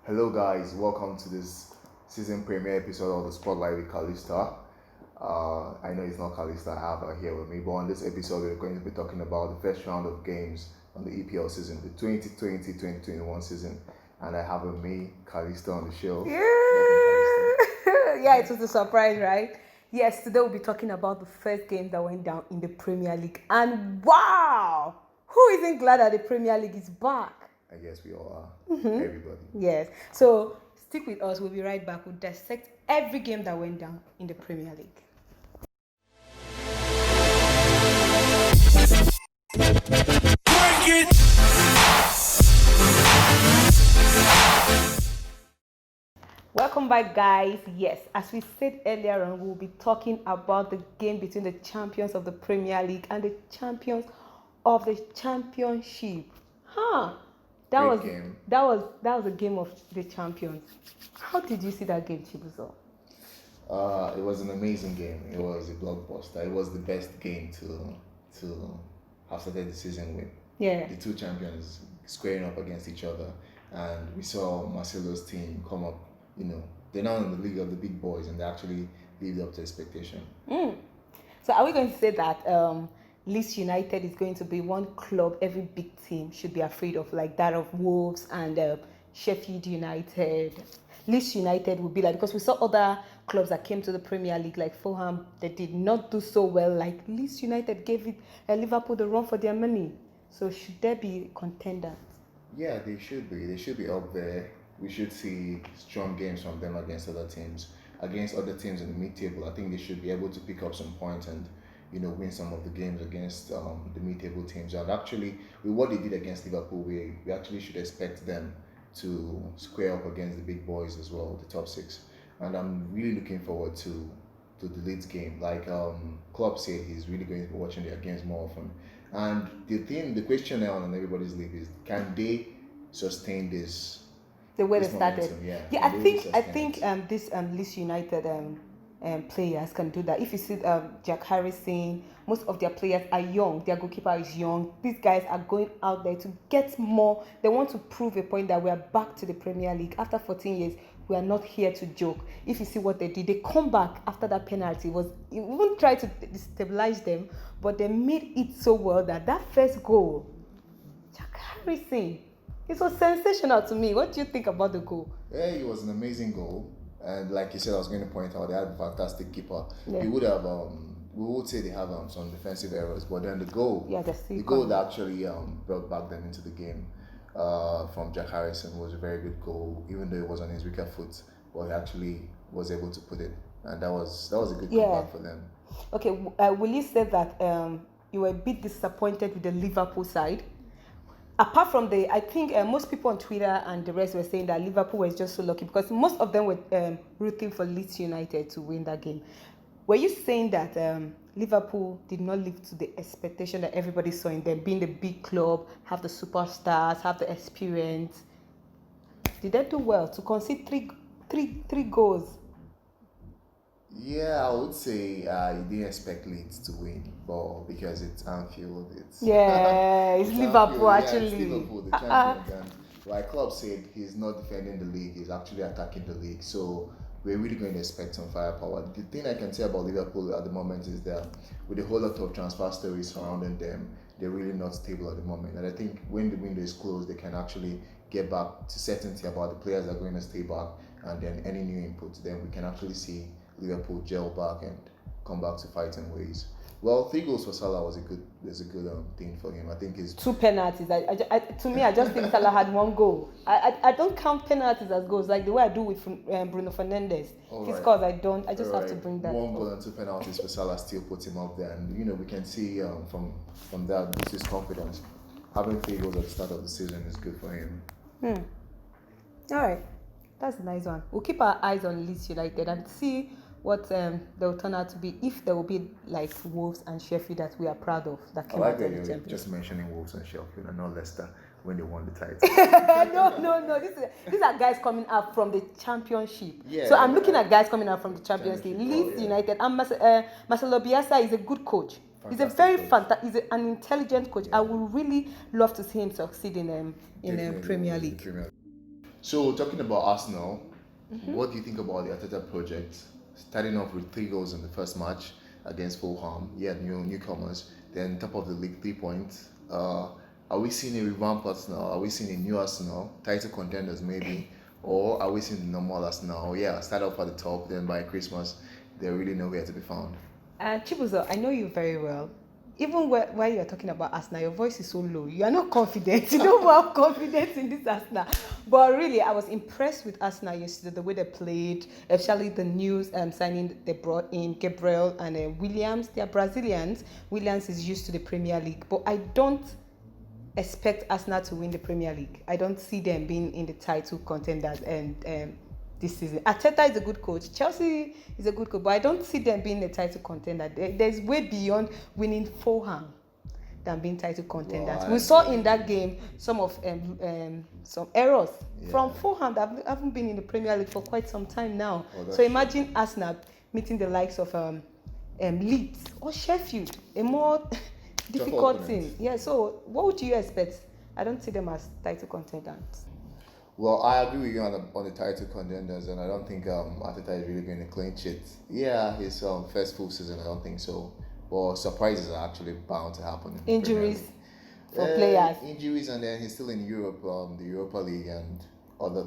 Hello, guys. Welcome to this season premiere episode of the Spotlight with Kalista. I know it's not Kalista I have her here with me, but on this episode, we're going to be talking about the first round of games on the EPL season, the 2020-2021 season. And I have with me Kalista on the show. Welcome, Kalista. Yeah, it was a surprise, right? Yes, today we'll be talking about the first game that went down in the Premier League. And wow! Who isn't glad that the Premier League is back? I guess we all are. Everybody. Yes. So stick with us. We'll be right back. We'll dissect every game that went down in the Premier League. Welcome back, guys. Yes, as we said earlier on, we'll be talking about the game between the champions of the Premier League and the champions of the Championship. That Great was game. that was a game of the champions. How did you see that game, Chibuzo? It was an amazing game. It was a blockbuster. It was the best game to have started the season with. Yeah. The two champions squaring up against each other, and we saw Marcelo's team come up. They're now in the league of the big boys, and they actually lived up to expectation. So are we going to say that Leeds United is going to be one club every big team should be afraid of, like that of Wolves and Sheffield United? Leeds United would be like, because we saw other clubs that came to the Premier League like Fulham, they did not do so well. Like Leeds United gave it Liverpool the run for their money. So should there be contenders? Yeah, they should be. They should be up there. We should see strong games from them against other teams. Against other teams in the mid-table, I think they should be able to pick up some points and win some of the games against the mid-table teams. And actually, with what they did against Liverpool, we actually should expect them to square up against the big boys as well, the top six. And I'm really looking forward to the Leeds game. Like Klopp said, he's really going to be watching their games more often. And the question now on everybody's lip is, can they sustain this? The way they This started. momentum, yeah. Yeah, Can they I sustain think it? this Leeds United players can do that. If you see Jack Harrison, most of their players are young. Their goalkeeper is young. These guys are going out there to get more. They want to prove a point that we are back to the Premier League after 14 years. We are not here to joke. If you see what they did, they come back after that penalty. We won't try to destabilize them, but they made it so well that first goal, Jack Harrison, it was sensational to me. What do you think about the goal? Yeah, it was an amazing goal. And like you said, I was going to point out they had a fantastic keeper. Yeah. He would have we would say they have some defensive errors, but then the goal, Yeah, the goal that actually brought back them into the game from Jack Harrison was a very good goal, even though it was on his weaker foot, but he actually was able to put it, and that was a good comeback for them. Okay, will you say that you were a bit disappointed with the Liverpool side? Apart from I think most people on Twitter and the rest were saying that Liverpool was just so lucky because most of them were rooting for Leeds United to win that game. Were you saying that Liverpool did not live to the expectation that everybody saw in them, being the big club, have the superstars, have the experience? Did they do well to concede three goals? Yeah, I would say you didn't expect Leeds to win, but because it's Anfield, Yeah, it's Liverpool Anfield, actually. it's Liverpool, the champions, and like Klopp said, he's not defending the league; he's actually attacking the league. So we're really going to expect some firepower. The thing I can say about Liverpool at the moment is that with a whole lot of transfer stories surrounding them, they're really not stable at the moment. And I think when the window is closed, they can actually get back to certainty about the players that are going to stay back, and then any new inputs. Then we can actually see Liverpool gel back and come back to fighting ways. Well, 3 goals for Salah was a good thing for him. I think his Two penalties. To me, I just think Salah had one goal. I don't count penalties as goals like the way I do with Bruno Fernandes. If he scores, I don't. I just have to bring that. One goal and 2 penalties for Salah still puts him up there, and we can see from that this is confidence. Having 3 goals at the start of the season is good for him. All right, that's a nice one. We'll keep our eyes on Leeds United and see what they'll turn out to be, if there will be like Wolves and Sheffield that we are proud of that I came like out that of the you're Champions. just mentioning Wolves and Sheffield and not Leicester when they won the title. No. These are guys coming up from the Championship. Yeah, So I'm looking at guys coming up from the Champions League. Championship, Leeds yeah. United and Marcelo Bielsa is a good coach. He's a Fantastic very coach. he's an intelligent coach. I would really love to see him succeed in Definitely Premier in the League. Premier League. So talking about Arsenal, what do you think about the Arteta project? Starting off with 3 goals in the first match against Fulham, yeah, newcomers. Then top of the league, 3 points. Are we seeing a revamped Arsenal? Are we seeing a new Arsenal? Title contenders maybe, or are we seeing the normal Arsenal? Yeah, start off at the top, then by Christmas, they're really nowhere to be found. Chibuzo, I know you very well. Even while you're talking about Arsenal, your voice is so low. You are not confident. You don't have confidence in this Arsenal. But really, I was impressed with Arsenal yesterday, the way they played, especially the news signing they brought in, Gabriel and Williams. They are Brazilians. Williams is used to the Premier League. But I don't expect Arsenal to win the Premier League. I don't see them being in the title contenders and this season. Arteta is a good coach. Chelsea is a good coach, but I don't see them being a title contender. There's way beyond winning Fulham than being title contenders. Well, we saw in that game some of some errors from Yeah. Fulham that haven't been in the Premier League for quite some time now. Oh, that's So imagine Arsenal meeting the likes of Leeds or Sheffield, a more difficult opponent. team. Yeah. So what would you expect? I don't see them as title contenders. Well, I agree with you on the title contenders, and I don't think Arteta is really going to clean sheet. Yeah, his first full season, I don't think so. But surprises are actually bound to happen. In the Premier Injuries League. for players. Injuries, and then he's still in Europe, the Europa League and other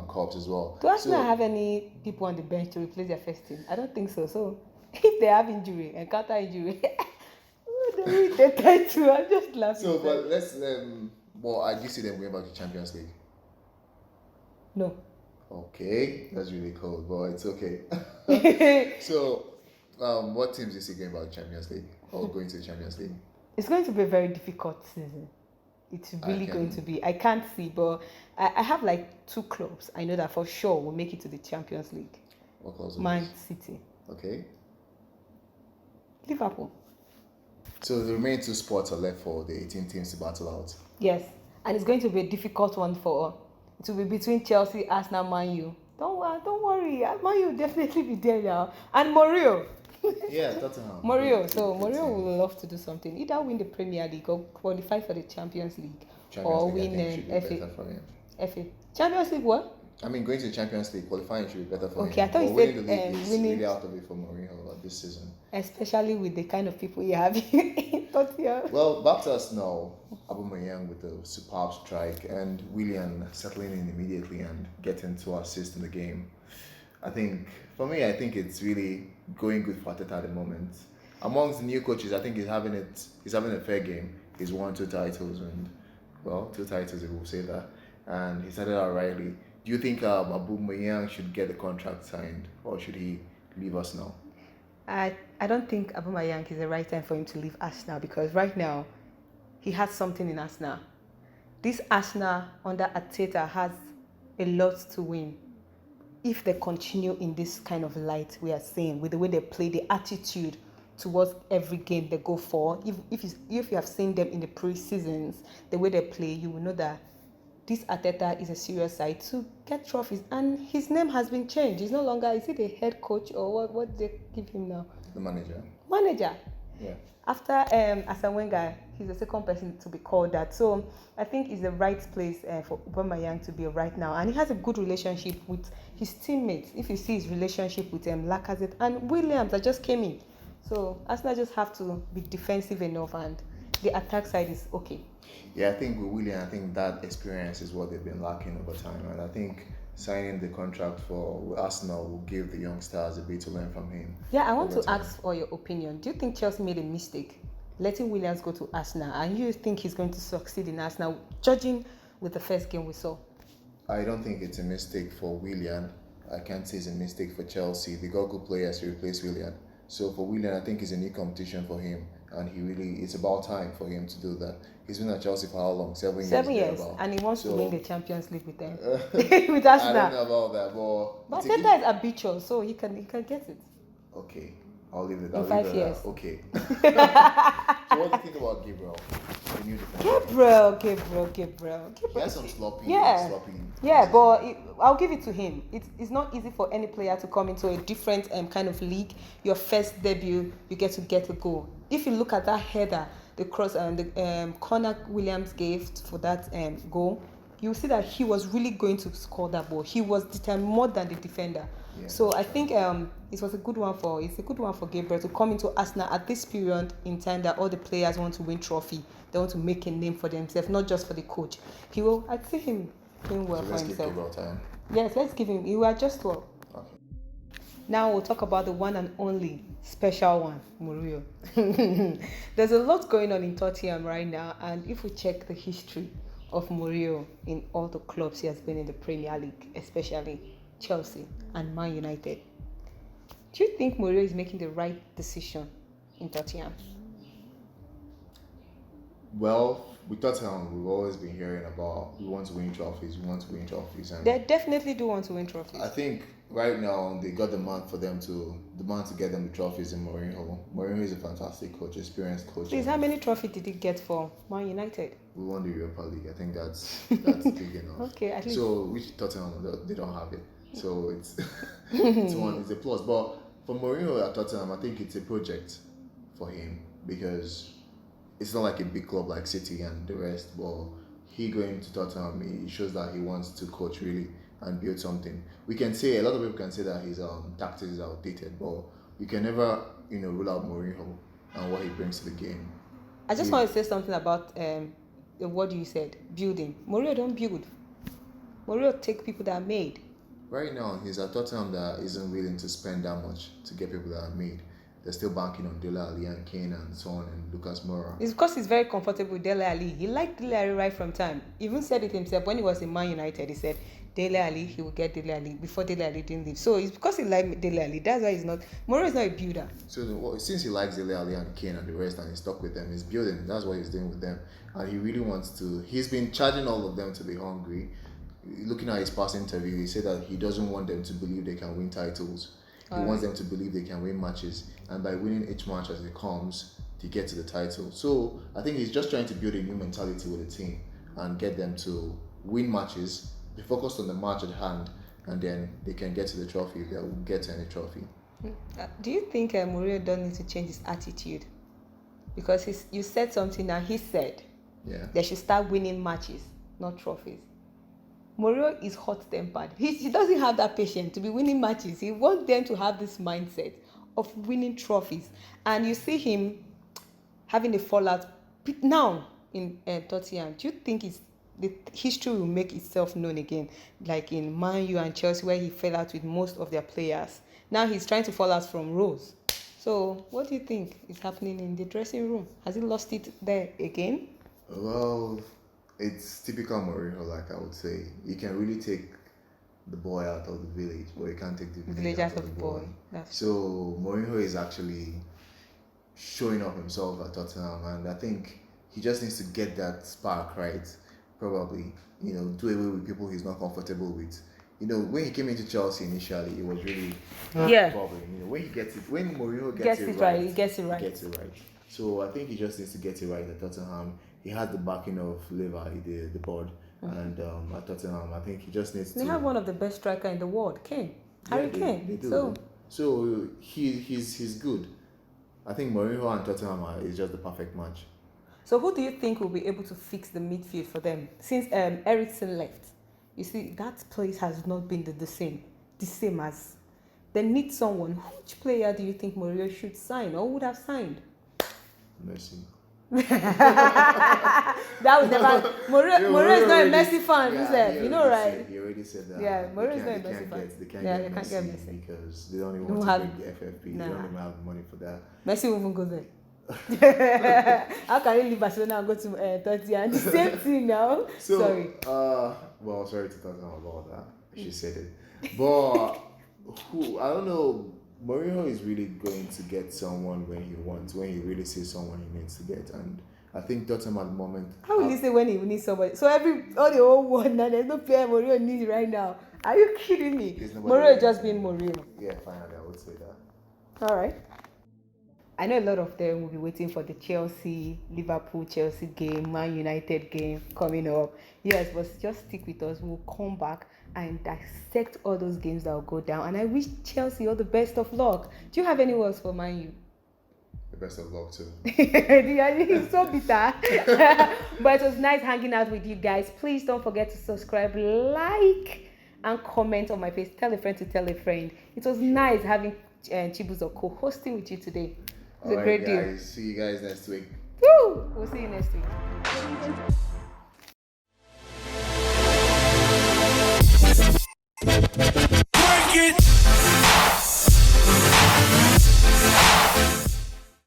cups as well. Do Arsenal So, have any people on the bench to replace their first team? I don't think so. So if they have injury, encounter injury, they win the title. I'm just laughing. so but let's well, I do see them going back to Champions League. No. Okay, that's really cold, but it's okay. So, what teams do you see going back to Champions League or going to the Champions League? It's going to be a very difficult season. It's really going to be. I can't see, but I have like 2 clubs. I know that for sure will make it to the Champions League. What clubs? Man City, Okay. Liverpool. So the remaining 2 spots are left for the 18 teams to battle out. Yes, and it's going to be a difficult one for. It will be between Chelsea, Arsenal, Man U. Don't worry. Man U will definitely be there now. And Mourinho. Yeah, Tottenham. Mourinho. So Mourinho will love to do something. Either win the Premier League or qualify for the Champions League. Champions or League, I think, should be win better for him. FA. Champions League what? I mean, going to the Champions League qualifying should be better for him. Okay, I thought you But winning said, the league is winning- really out of it for Mourinho this season. Especially with the kind of people you have in Tottenham. Well, back to us now. Aubameyang with a superb strike and Willian settling in immediately and getting 2 assists in the game. I think, for me, I think it's really going good for Arteta at the moment. Amongst the new coaches, I think he's having a fair game. He's won 2 titles and, well, 2 titles if we'll say that. And he started out rightly. Do you think Aubameyang should get the contract signed or should he leave us now? I don't think Aubameyang is the right time for him to leave Arsenal because right now he has something in Arsenal. This Arsenal under Arteta has a lot to win if they continue in this kind of light we are seeing with the way they play, the attitude towards every game they go for. If you have seen them in the pre-seasons, the way they play, you will know that this Arteta is a serious side to get trophies, and his name has been changed. He's no longer, is he the head coach or what they give him now? The manager. Manager. Yeah. After Arsene Wenger, he's the second person to be called that. So I think it's the right place for Aubameyang to be right now, and he has a good relationship with his teammates. If you see his relationship with Lacazette and Williams that just came in, so Arsenal just have to be defensive enough, and the attack side is okay. Yeah, I think with Willian, I think that experience is what they've been lacking over time, and I think signing the contract for Arsenal will give the young stars a bit to learn from him. Yeah, I want over to time. ask for your opinion. Do you think Chelsea made a mistake letting Williams go to Arsenal, and you think he's going to succeed in Arsenal, judging with the first game we saw? I don't think it's a mistake for Willian. I can't say it's a mistake for Chelsea. They got good players to replace Willian. So for Willian, I think it's a new competition for him, and it's about time for him to do that. He's been at Chelsea for how long? 7 years. 7 years, thereabout. and he wants to So, win the Champions League with them, with I don't Arsenal. know about that, But it's a Arteta is ambitious, so he can get it. Okay, I'll leave it. In I'll leave 5 it at years. that. Okay. So what do you think about Gabriel, the new defender? Gabriel. He has some sloppy. Yeah. Sloppy. Yeah, but I'll give it to him. It's not easy for any player to come into a different kind of league. Your first debut, you get a goal. If you look at that header, the cross and the corner Williams gave for that goal, you see that he was really going to score that ball. He was determined more than the defender. Yeah, So I think it's a good one for Gabriel to come into Arsenal at this period in time that all the players want to win trophy. They want to make a name for themselves, not just for the coach. I see him doing well so for let's give himself. Gabriel time. Yes, let's give him. He will adjust well. Okay. Now we'll talk about the one and only special one, Mourinho. There's a lot going on in Tottenham right now, and if we check the history of Mourinho in all the clubs he has been in the Premier League, especially Chelsea and Man United, do you think Mourinho is making the right decision in Tottenham? Well, with Tottenham, we've always been hearing about we want to win trophies, and They definitely do want to win trophies. I think right now they got the man to get them the trophies in Mourinho. Mourinho is a fantastic coach, experienced coach. Please, how many trophies did he get for Man United? We won the Europa League. I think that's big enough. Okay, at least. So which Tottenham they don't have it. So it's it's a plus. But for Mourinho at Tottenham, I think it's a project for him because it's not like a big club like City and the rest. But he going to Tottenham, he shows that he wants to coach really and build something. We can say a lot of people can say that his tactics is outdated, but you can never rule out Mourinho and what he brings to the game. I just want to say something about the word you said, building. Mourinho don't build. Mourinho take people that are made. Right now, he's at Tottenham that isn't willing to spend that much to get people that are made. They're still banking on Dele Alli and Kane and so on and Lucas Moura. It's because he's very comfortable with Dele Alli. He liked Dele Alli right from time. He even said it himself when he was in Man United. He said Dele Alli, he will get Dele Alli before Dele Alli didn't leave. So it's because he liked Dele Alli. That's why he's not. Mourinho is not a builder. So since he likes Dele Alli and Kane and the rest and he's stuck with them, he's building. That's what he's doing with them. And he really wants to. He's been charging all of them to be hungry. Looking at his past interview, he said that he doesn't want them to believe they can win titles. He wants them to believe they can win matches, and by winning each match as it comes, to get to the title. So I think he's just trying to build a new mentality with the team and get them to win matches, be focused on the match at hand, and then they can get to the trophy if they will get to any trophy. Do you think Mourinho don't need to change his attitude? Because you said something now. He said they should start winning matches, not trophies. Mourinho is hot-tempered. He doesn't have that patience to be winning matches. He wants them to have this mindset of winning trophies. And you see him having a fallout now in Tottenham. Do you think the history will make itself known again? Like in Man U and Chelsea where he fell out with most of their players. Now he's trying to fall out from Rose. So what do you think is happening in the dressing room? Has he lost it there again? Well, it's typical Mourinho, like I would say. You can really take the boy out of the village, but you can't take the village out of the boy. So Mourinho is actually showing up himself at Tottenham, and I think he just needs to get that spark right. Probably, do away with people he's not comfortable with. When he came into Chelsea initially, it was really problem. When Mourinho gets it right, he gets it right. He gets it right. So I think he just needs to get it right at Tottenham. He has the backing of Levi, the board, and at Tottenham, I think he just needs to. They have one of the best strikers in the world, Kane. Harry Kane. They do. So he's good. I think Mourinho and Tottenham is just the perfect match. So who do you think will be able to fix the midfield for them since Eriksen left? You see, that place has not been the same as. They need someone. Which player do you think Mourinho should sign or would have signed? Messi. That was never. Mourinho is not a Messi fan, right? He already said that. Yeah, Mourinho is not a Messi fan. They can't get Messi because they don't even want to bring the FFP. Nah. They don't even have money for that. Messi won't even go there. How can he leave Barcelona and go to Tottenham? The same thing now. So, sorry. Sorry to talk about that. She said it, but I don't know. Mourinho is really going to get someone when he really sees someone he needs to get, and I think Tottenham at the moment. How will he say when he needs somebody? So all the whole world now, there's no player Mourinho needs right now. Are you kidding me? Mourinho just being Mourinho. Yeah, finally, I would say that. All right. I know a lot of them will be waiting for the Liverpool-Chelsea game, Man United game coming up. Yes, but just stick with us. We'll come back and dissect all those games that will go down. And I wish Chelsea all the best of luck. Do you have any words for Man U? the best of luck too. He's so bitter. But it was nice hanging out with you guys. Please don't forget to subscribe, like, and comment on my page. Tell a friend to tell a friend. It was nice having Chibuzo co-hosting with you today. It's a great deal. Guys, see you guys next week. Woo! We'll see you next week.